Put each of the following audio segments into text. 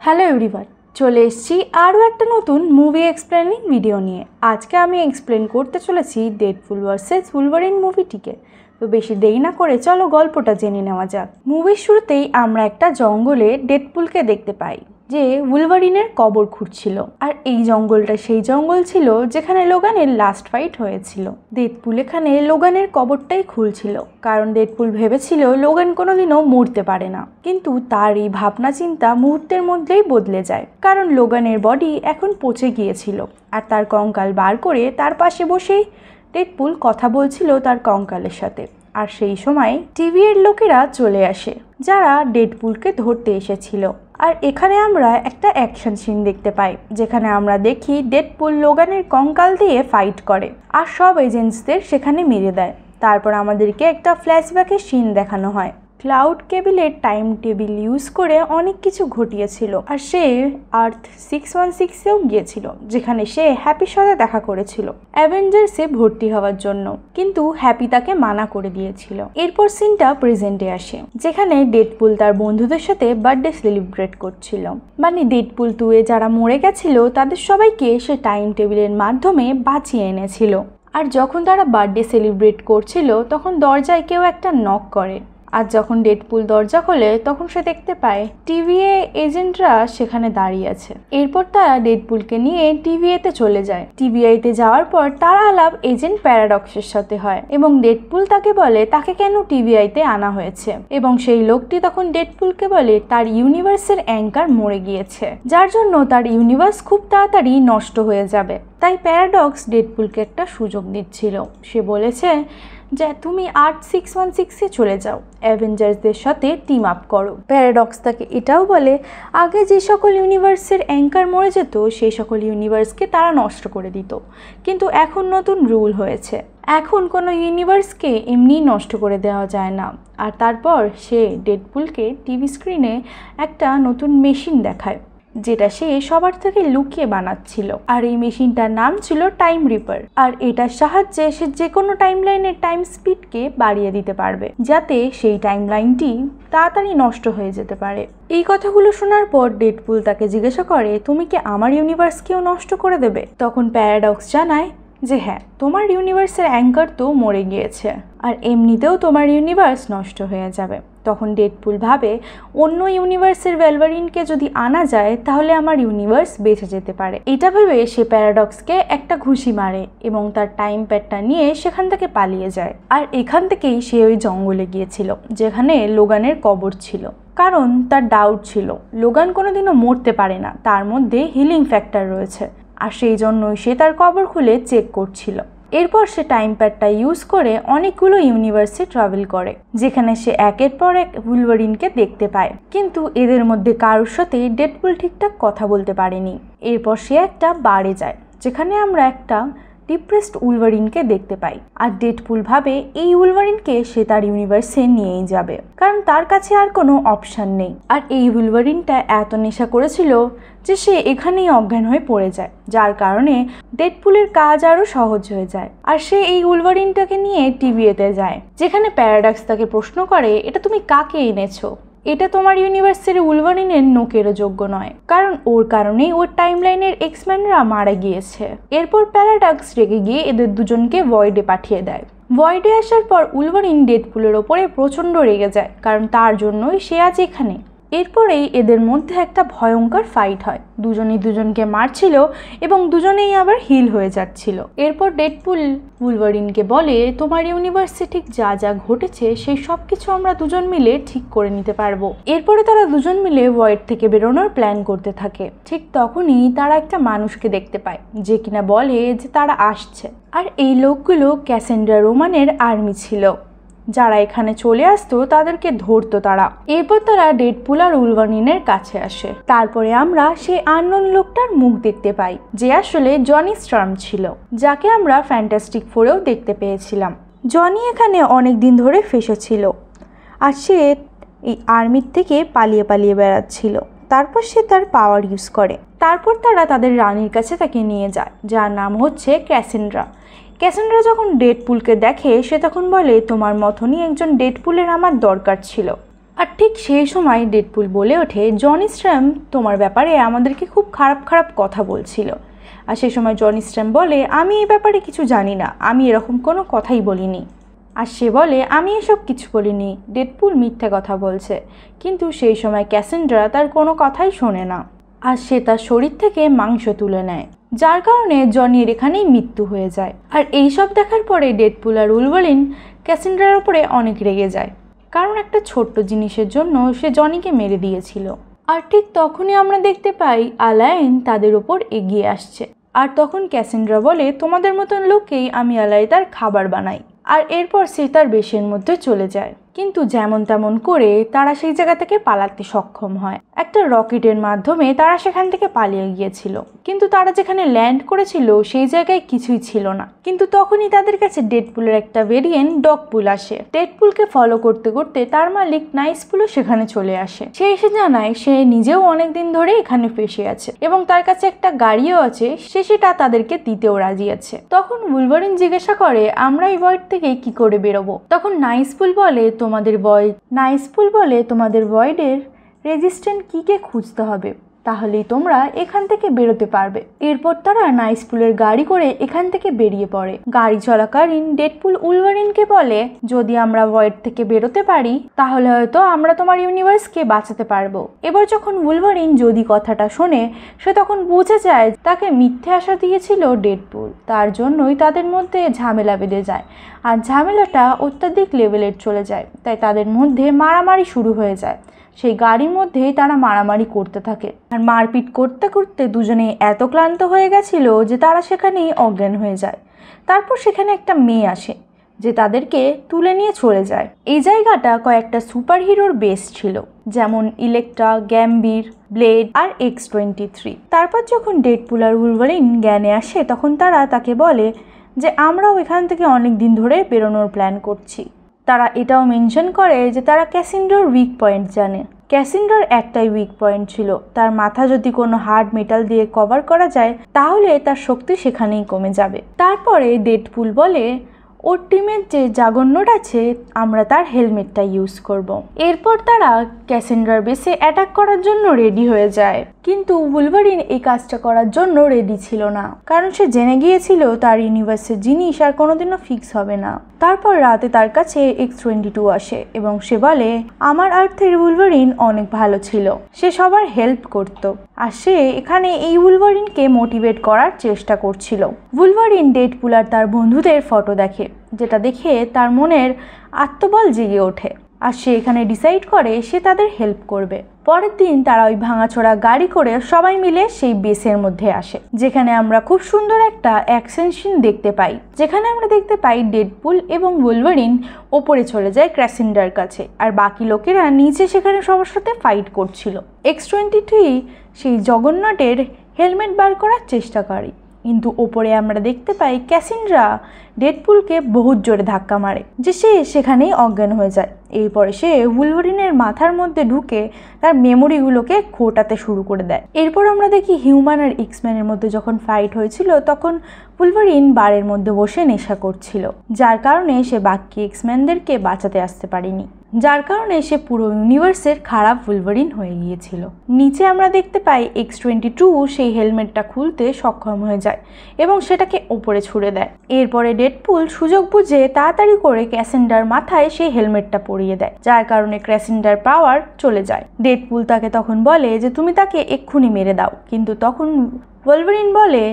Hello everyone, চলে এসেছি আরও একটা নতুন মুভি এক্সপ্লেনিং ভিডিও নিয়ে। আজকে আমি এক্সপ্লেন করতে চলেছি ডেডপুল ভার্সেস উলভারিন মুভিটিকে। তো বেশি দেরি না করে চলো গল্পটা জেনে নেওয়া যাক। মুভির শুরুতেই আমরা একটা জঙ্গলে ডেডপুলকে দেখতে পাই যে উলভারিনের কবর খুঁড়ছিল। আর এই জঙ্গলটা সেই জঙ্গল ছিল যেখানে লোগানের লাস্ট ফাইট হয়েছিল। ডেডপুল এখানে লোগানের কবরটাই খুলছিল, কারণ ডেডপুল ভেবেছিল লোগান কোনোদিনও মরতে পারে না। কিন্তু তার এই ভাবনা চিন্তা মুহূর্তের মধ্যেই বদলে যায়, কারণ লোগানের বডি এখন পচে গিয়েছিল। আর তার কঙ্কাল বার করে তার পাশে বসেই ডেডপুল কথা বলছিল তার কঙ্কালের সাথে। আর সেই সময় টিভি এর লোকেরা চলে আসে, যারা ডেডপুলকে ধরতে এসেছিল। আর এখানে আমরা একটা অ্যাকশন সিন দেখতে পাই, যেখানে আমরা দেখি ডেডপুল লোগানের কঙ্কাল দিয়ে ফাইট করে আর সব এজেন্টসদের সেখানে মেরে দেয়। তারপর আমাদেরকে একটা ফ্ল্যাশব্যাকের সিন দেখানো হয়। ক্লাউড কেবিলের টাইম টেবিল ইউজ করে অনেক কিছু ঘটিয়েছিল, আর সে আর্থ 616-এও গিয়েছিল, যেখানে সে হ্যাপির সাথে দেখা করেছিল অ্যাভেঞ্জার্সে ভর্তি হওয়ার জন্য। কিন্তু হ্যাপি তাকে মানা করে দিয়েছিল। এরপর সিনটা প্রেজেন্টে আসে, যেখানে ডেডপুল তার বন্ধুদের সাথে বার্থডে সেলিব্রেট করছিল। মানে ডেডপুল 2-এ যারা মরে গেছিল তাদের সবাইকে সে টাইম টেবিলের মাধ্যমে বাঁচিয়ে এনেছিল। আর যখন তারা বার্থডে সেলিব্রেট করছিল তখন দরজায় কেউ একটা নক করে। আর যখন ডেডপুল দরজা খোলে তখন সে দেখতে পায় টিভিএ এজেন্টরা সেখানে দাঁড়িয়ে আছে। এরপর তারা ডেডপুলকে নিয়ে টিভিএতে চলে যায়। টিভিএতে যাওয়ার পর তার আলাপ এজেন্ট প্যারাডক্সের সাথে হয়, এবং ডেডপুল তাকে বলে তাকে কেন টিভিআইতে আনা হয়েছে। এবং সেই লোকটি তখন ডেডপুলকে বলে তার ইউনিভার্সের অ্যাঙ্কার মরে গিয়েছে, যার জন্য তার ইউনিভার্স খুব তাড়াতাড়ি নষ্ট হয়ে যাবে। তাই প্যারাডক্স ডেডপুলকে একটা সুযোগ দিচ্ছিল। সে বলেছে যে তুমি আর্থ 616-এ চলে যাও, অ্যাভেঞ্জার্সদের সাথে টিম আপ করো। প্যারাডক্স তাকে এটাও বলে আগে যে সকল ইউনিভার্সের অ্যাঙ্কার মরে যেত সেই সকল ইউনিভার্সকে তারা নষ্ট করে দিত, কিন্তু এখন নতুন রুল হয়েছে, এখন কোনো ইউনিভার্সকে এমনি নষ্ট করে দেওয়া যায় না। আর তারপর সে ডেডপুলকে টিভি স্ক্রিনে একটা নতুন মেশিন দেখায়, যেটা সে সবার থেকে লুকিয়ে বানাচ্ছিল। আর এই মেশিনটার নাম ছিল টাইম রিপার। আর এটার সাহায্যে সে যে কোনো টাইম লাইনের টাইম স্পিডকে বাড়িয়ে দিতে পারবে, যাতে সেই টাইম লাইনটি তাড়াতাড়ি নষ্ট হয়ে যেতে পারে। এই কথাগুলো শোনার পর ডেডপুল তাকে জিজ্ঞাসা করে তুমি কি আমার ইউনিভার্সকেও নষ্ট করে দেবে? তখন প্যারাডক্স জানায় যে হ্যাঁ, তোমার ইউনিভার্সের অ্যাঙ্কার তো মরে গিয়েছে, আর এমনিতেও তোমার ইউনিভার্স নষ্ট হয়ে যাবে। তখন ডেডপুল ভাবে অন্য ইউনিভার্সের ওলভারিনকে যদি আনা যায় তাহলে আমার ইউনিভার্স বেঁচে যেতে পারে। এটা ভেবে সে প্যারাডক্সকে একটা ঘুষি মারে এবং তার টাইম প্যাডটা নিয়ে সেখান থেকে পালিয়ে যায়। আর এখান থেকেই সে ওই জঙ্গলে গিয়েছিল যেখানে লোগানের কবর ছিল, কারণ তার ডাউট ছিল লোগান কোনোদিনও মরতে পারে না, তার মধ্যে হিলিং ফ্যাক্টর রয়েছে। আর সেই জন্যই সে তার কবর খুলে চেক করছিল। এরপর সে টাইম প্যাডটা ইউজ করে অনেকগুলো ইউনিভার্সে ট্রাভেল করে, যেখানে সে একের পর এক উলভারিনকে দেখতে পায়। কিন্তু এদের মধ্যে কারোর সাথে ডেডপুল ঠিকঠাক কথা বলতে পারেনি। এরপর সে একটা বারে যায়, যেখানে আমরা একটা ডিপ্রেসড উলভারিনকে দেখতে পাই। আর ডেডপুল ভাবে এই উলভারিনকে সে তার ইউনিভার্সে নিয়েই যাবে, কারণ তার কাছে আর কোনো অপশান নেই। আর এই উলভারিনটা এত নেশা করেছিল যে সে এখানেই অজ্ঞান হয়ে পড়ে যায়, যার কারণে ডেডপুলের কাজ আরও সহজ হয়ে যায়। আর সে এই উলভারিনটাকে নিয়ে টিভিএতে যায়, যেখানে প্যারাডক্স তাকে প্রশ্ন করে এটা তুমি কাকে এনেছো? এটা তোমার ইউনিভার্সের উলভারিনের নোকেরও যোগ্য নয়, কারণ ওর কারণেই ওর টাইমলাইনের এক্সম্যানরা মারা গিয়েছে। এরপর প্যারাডক্স রেগে গিয়ে এদের দুজনকে ভয়েডে পাঠিয়ে দেয়। ভয়েডে আসার পর উলভারিন ডেডপুলের ওপরে প্রচণ্ড রেগে যায়, কারণ তার জন্যই সে আজ এখানে। এরপরেই এদের মধ্যে একটা ভয়ঙ্কর ফাইট হয়, দুজনেই দুজনকে মারছিল এবং দুজনেই আবার হিল হয়ে যাচ্ছিল। এরপর ডেডপুল উলভারিনকে বলে তোমার ইউনিভার্সে ঠিক যা যা ঘটেছে সেই সব কিছু আমরা দুজন মিলে ঠিক করে নিতে পারবো। এরপরে তারা দুজন মিলে ভয়েড থেকে বেরোনোর প্ল্যান করতে থাকে। ঠিক তখনই তারা একটা মানুষকে দেখতে পায়, যে কিনা বলে যে তারা আসছে। আর এই লোকগুলো ক্যাসেন্ড্রা রোমানের আর্মি ছিল, যারা এখানে চলে আসতো তাদেরকে ধরতো তারা। এরপর তারা ডেডপুল আর উলভারিনের কাছে আসে। তারপরে আমরা সেই আননোন লোকটার মুখ দেখতে পাই, যে আসলে জনি স্টার্ম ছিল, যাকে আমরা ফ্যান্টাস্টিক ফোরেও দেখতে পেয়েছিলাম। জনি এখানে অনেক দিন ধরে ফেসেছিল, আর সে এই আর্মির থেকে পালিয়ে পালিয়ে বেড়াচ্ছিল। তারপর সে তার পাওয়ার ইউজ করে। তারপর তারা তাদের রানীর কাছে তাকে নিয়ে যায়, যার নাম হচ্ছে ক্যাসেন্ড্রা। ক্যাসেন্ড্রা যখন ডেডপুলকে দেখে সে তখন বলে তোমার মতনই একজন ডেডপুলের আমার দরকার ছিল। আর ঠিক সেই সময় ডেডপুল বলে ওঠে, জনি স্ট্র্যাম তোমার ব্যাপারে আমাদেরকে খুব খারাপ খারাপ কথা বলছিল। আর সেই সময় জনি স্ট্র্যাম বলে, আমি এই ব্যাপারে কিছু জানি না, আমি এরকম কোনো কথাই বলিনি। আর সে বলে, আমি এসব কিছু বলিনি, ডেডপুল মিথ্যে কথা বলছে। কিন্তু সেই সময় ক্যাসেন্ড্রা তার কোনো কথাই শোনে না, আর সে তার শরীর থেকে মাংস তুলে নেয়, যার কারণে জনির এখানেই মৃত্যু হয়ে যায়। আর এইসব দেখার পরে ডেডপুল আর উলভারিন ক্যাসেন্ড্রার উপরে অনেক রেগে যায়, কারণ একটা ছোট্ট জিনিসের জন্য সে জনিকে মেরে দিয়েছিল। আর ঠিক তখনই আমরা দেখতে পাই আলাইন তাদের ওপর এগিয়ে আসছে। আর তখন ক্যাসেন্ড্রা বলে, তোমাদের মতন লোককেই আমি আলাইদার খাবার বানাই। আর এরপর সে তার বেশের মধ্যে চলে যায়, কিন্তু যেমন তেমন করে তারা সেই জায়গা থেকে পালাতে সক্ষম হয়। একটা রকেটের মাধ্যমে তারা সেখান থেকে পালিয়ে গিয়েছিল, কিন্তু তারা যেখানে ল্যান্ড করেছিল সেই জায়গায় কিছুই ছিল না। কিন্তু তখনই তাদের কাছে ডেডপুলের একটা ভেরিয়েন্ট ডগপুল আসে। ডেডপুলকে ফলো করতে করতে তার মালিক নাইসপুলও সেখানে চলে আসে। সে এসে জানায় সে নিজেও অনেকদিন ধরে এখানে ফেসে আছে এবং তার কাছে একটা গাড়িও আছে, সে সেটা তাদেরকে দিতেও রাজি আছে। তখন উলভারিন জিজ্ঞাসা করে, আমরা এই ভয়েড থেকে কি করে বেরোবো? তখন নাইসপুল বলে, তোমাদের ভয়েডের রেজিস্ট্যান্ট কিকে খুঁজতে হবে, তাহলেই তোমরা এখান থেকে বেরোতে পারবে। এরপর তারা নাইসপুলের গাড়ি করে এখান থেকে বেরিয়ে পড়ে। গাড়ি চলাকালীন ডেডপুল উলভারিনকে বলে, যদি আমরা ভয়েড থেকে বেরোতে পারি তাহলে হয়তো আমরা তোমার ইউনিভার্সকে বাঁচাতে পারবো। এবার যখন উলভারিন যদি কথাটা শোনে, সে তখন বুঝে যায় তাকে মিথ্যে আশা দিয়েছিল ডেডপুল, তার জন্যই তাদের মধ্যে ঝামেলা বেঁধে যায়। আর ঝামেলাটা অত্যাধিক লেভেলের চলে যায়, তাই তাদের মধ্যে মারামারি শুরু হয়ে যায়। সেই গাড়ির মধ্যেই তারা মারামারি করতে থাকে, আর মারপিট করতে করতে দুজনেই এত ক্লান্ত হয়ে গেছিল যে তারা সেখানেই অজ্ঞান হয়ে যায়। তারপর সেখানে একটা মেয়ে আসে যে তাদেরকে তুলে নিয়ে চলে যায়। এই জায়গাটা কয়েকটা সুপার হিরোর বেস ছিল, যেমন ইলেকট্রা, গ্যাম্বির, ব্লেড আর X-23। তারপর যখন ডেডপুল আর উলভারিন জ্ঞানে আসে, তখন তারা তাকে বলে যে আমরাও এখান থেকে অনেক দিন ধরে বেরোনোর প্ল্যান করছি। তারা এটাও মেনশন করে যে তারা ক্যাসেন্ড্রার উইক পয়েন্ট জানে। ক্যাসেন্ড্রার একটাই উইক পয়েন্ট ছিল, তার মাথা যদি কোনো হার্ড মেটাল দিয়ে কভার করা যায় তাহলে তার শক্তি সেখানেই কমে যাবে। তারপরে ডেডপুল বলে, ওর টিমের যে জাগন্নট আছে আমরা তার হেলমেটটা ইউজ করব। এরপর তারা ক্যাসেন্ড্রার বেসে অ্যাটাক করার জন্য রেডি হয়ে যায়, কিন্তু উলভারিন এই কাজটা করার জন্য রেডি ছিল না, কারণ সে জেনে গিয়েছিল তার ইউনিভার্সের জিনিস আর কোনোদিনও ফিক্স হবে না। তারপর রাতে তার কাছে X-22 আসে এবং সে বলে, আমার আর্থের উলভারিন অনেক ভালো ছিল, সে সবার হেল্প করত, আর সে এখানে এই উলভারিনকে মোটিভেট করার চেষ্টা করছিল। উলভারিন ডেডপুল আর তার বন্ধুদের ফটো দেখে, যেটা দেখে তার মনের আত্মবল জেগে ওঠে, আর সে এখানে ডিসাইড করে সে তাদের হেল্প করবে। পরের দিন তারা ওই ভাঙাচোরা গাড়ি করে সবাই মিলে সেই বেসের মধ্যে আসে, যেখানে আমরা খুব সুন্দর একটা অ্যাকশন সিন দেখতে পাই, যেখানে আমরা দেখতে পাই ডেডপুল এবং উলভারিন ওপরে চলে যায় ক্যাসেন্ড্রার কাছে, আর বাকি লোকেরা নিচে সেখানে সবার সাথে ফাইট করছিল। X-23 সেই জগন্নটের হেলমেট বার করার চেষ্টা করে, কিন্তু ওপরে আমরা দেখতে পাই ক্যাসেন্ড্রা ডেডপুলকে বহুত জোরে ধাক্কা মারে, যে সে সেখানেই অজ্ঞান হয়ে যায়। এরপরে সে উলভারিনের মাথার মধ্যে ঢুকে তার মেমোরিগুলোকে খোটাতে শুরু করে দেয়। এরপর আমরা দেখি হিউম্যান আর এক্সম্যানের মধ্যে যখন ফাইট হয়েছিল তখন উলভারিন বারের মধ্যে বসে নেশা করছিল, যার কারণে সে বাকি এক্সম্যানদেরকে বাঁচাতে আসতে পারেনি, যার কারণে সে পুরো ইউনিভার্সের খারাপ উলভারিন হয়ে গিয়েছিল। নিচে আমরা দেখতে পাই X-22 সেই হেলমেটটা খুলতে সক্ষম হয়ে যায় এবং সেটাকে ওপরে ছুড়ে দেয়। এরপরে ডেডপুল সুযোগ বুঝে তাড়াতাড়ি করে ক্যাসেন্ড্রার মাথায় সেই হেলমেটটা পরিয়ে দেয়, যার কারণে ক্যাসেন্ড্রার পাওয়ার চলে যায়। ডেডপুল তাকে তখন বলে যে তুমি তাকে এক্ষুনি মেরে দাও, কিন্তু তখন উলভারিন বলে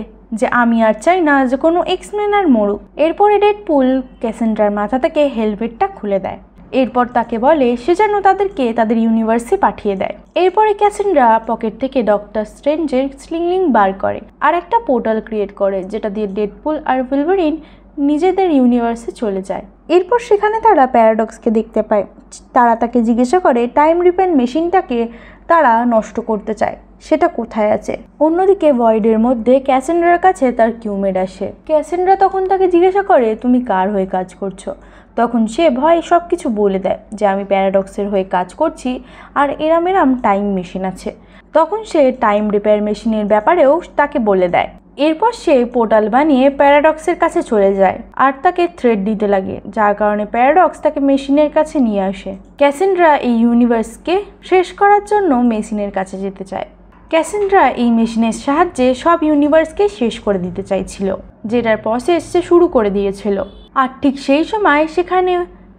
যে আমি আর চাই না যে কোনো এক্সম্যান আর মরুক। এরপরে ডেডপুল ক্যাসেন্ড্রার মাথা থেকে হেলমেটটা খুলে দেয়, এরপর তাকে বলে সে যেন তাদেরকে তাদের ইউনিভার্সে পাঠিয়ে দেয়। এরপরে ক্যাসেন্ড্রা পকেট থেকে ডক্টর স্ট্রেঞ্জের স্লিংলিং বার করে আর একটা পোর্টাল ক্রিয়েট করে, যেটা দিয়ে ডেডপুল আর উলভারিন নিজেদের ইউনিভার্সে চলে যায়। এরপর সেখানে তারা প্যারাডক্সকে দেখতে পায়। তারা তাকে জিজ্ঞাসা করে টাইম রিপেন মেশিনটাকে তারা নষ্ট করতে চায়, সেটা কোথায় আছে। অন্যদিকে ভয়েডের মধ্যে ক্যাসেন্ড্রার কাছে তার কিউমেট আসে। ক্যাসেন্ড্রা তখন তাকে জিজ্ঞাসা করে তুমি কার হয়ে কাজ করছো। তখন সে ভয়ে সব কিছু বলে দেয় যে আমি প্যারাডক্সের হয়ে কাজ করছি আর এরাম টাইম মেশিন আছে। তখন সে টাইম রিপেয়ার মেশিনের ব্যাপারেও তাকে বলে দেয়। এরপর সে পোর্টাল বানিয়ে প্যারাডক্সের কাছে চলে যায় আর তাকে থ্রেট দিতে লাগে, যার কারণে প্যারাডক্স তাকে মেশিনের কাছে নিয়ে আসে। ক্যাসেন্ড্রা এই ইউনিভার্সকে শেষ করার জন্য মেশিনের কাছে যেতে চায়। ক্যাসেন্ড্রা এই মেশিনের সাহায্যে সব ইউনিভার্সকে শেষ করে দিতে চাইছিল, যেটার প্রসেস সে শুরু করে দিয়েছিল। আর ঠিক সেই সময় সেখানে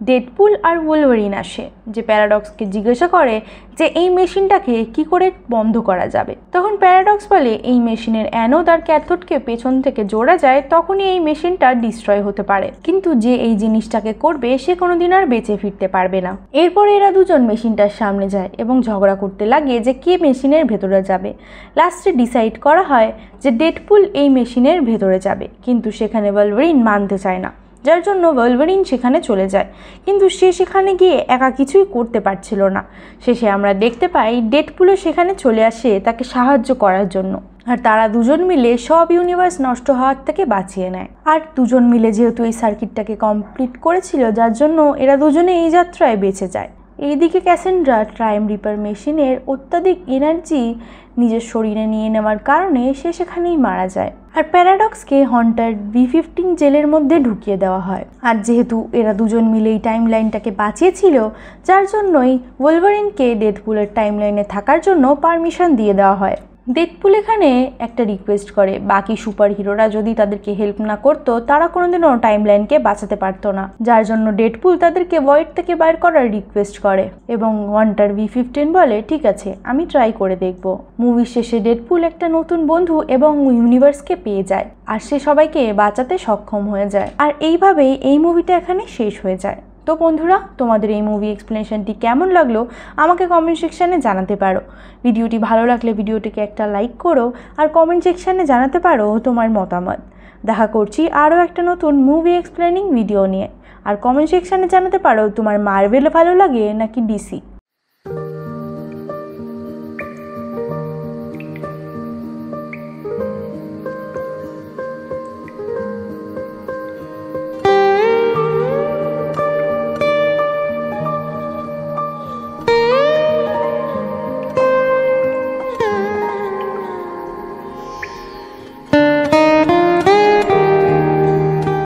ডেডপুল আর উলভারিন আসে, যে প্যারাডক্সকে জিজ্ঞাসা করে যে এই মেশিনটাকে কি করে বন্ধ করা যাবে। তখন প্যারাডক্স বলে এই মেশিনের অ্যানোড আর ক্যাথোডকে পেছন থেকে জোড়া যায়, তখনই এই মেশিনটা ডিস্ট্রয় হতে পারে, কিন্তু যে এই জিনিসটাকে করবে সে কোনোদিন আর বেঁচে ফিরতে পারবে না। এরপর এরা দুজন মেশিনটার সামনে যায় এবং ঝগড়া করতে লাগে যে কে মেশিনের ভেতরে যাবে। লাস্টে ডিসাইড করা হয় যে ডেডপুল এই মেশিনের ভেতরে যাবে, কিন্তু সেখানে উলভারিন মানতে চায় না, যার জন্য উলভারিন সেখানে চলে যায়। কিন্তু সে সেখানে গিয়ে একা কিছুই করতে পারছিল না। শেষে আমরা দেখতে পাই ডেডপুলও সেখানে চলে আসে তাকে সাহায্য করার জন্য, আর তারা দুজন মিলে সব ইউনিভার্স নষ্ট হওয়ার থেকে বাঁচিয়ে নেয়। আর দুজন মিলে যেহেতু এই সার্কিটটাকে কমপ্লিট করেছিল, যার জন্য এরা দুজনে এই যাত্রায় বেঁচে যায়। এইদিকে ক্যাসেন্ড্রা টাইম রিপার মেশিনের অত্যাধিক এনার্জি নিজের শরীরে নিয়ে নেওয়ার কারণে সে সেখানেই মারা যায়। আর প্যারাডক্সকে হন্টার B15 জেলের মধ্যে ঢুকিয়ে দেওয়া হয়। আর যেহেতু এরা দুজন মিলে এই টাইম লাইনটাকে বাঁচিয়েছিল, যার জন্যই উলভারিনকে ডেডপুলের টাইম লাইনে থাকার জন্য পারমিশন দিয়ে দেওয়া হয়। ডেডপুল এখানে একটা রিকোয়েস্ট করে, বাকি সুপার হিরোরা যদি তাদেরকে হেল্প না করতো তারা কোনোদিনও টাইম লাইনকে বাঁচাতে পারতো না, যার জন্য ডেডপুল তাদেরকে ভয়েড থেকে বাইর করার রিকোয়েস্ট করে এবং হন্টার B15 বলে ঠিক আছে আমি ট্রাই করে দেখব। মুভির শেষে ডেডপুল একটা নতুন বন্ধু এবং ইউনিভার্সকে পেয়ে যায়, আর সে সবাইকে বাঁচাতে সক্ষম হয়ে যায়। আর এইভাবেই এই মুভিটা এখানে শেষ হয়ে যায়। তো বন্ধুরা, তোমাদের এই মুভি এক্সপ্লেনেশনটি কেমন লাগলো আমাকে কমেন্ট সেকশানে জানাতে পারো। ভিডিওটি ভালো লাগলে ভিডিওটিকে একটা লাইক করো আর কমেন্ট সেকশানে জানাতে পারো তোমার মতামত। দেখা করছি আরও একটা নতুন মুভি এক্সপ্লেনিং ভিডিও নিয়ে। আর কমেন্ট সেকশানে জানাতে পারো তোমার মার্ভেল ভালো লাগে নাকি DC।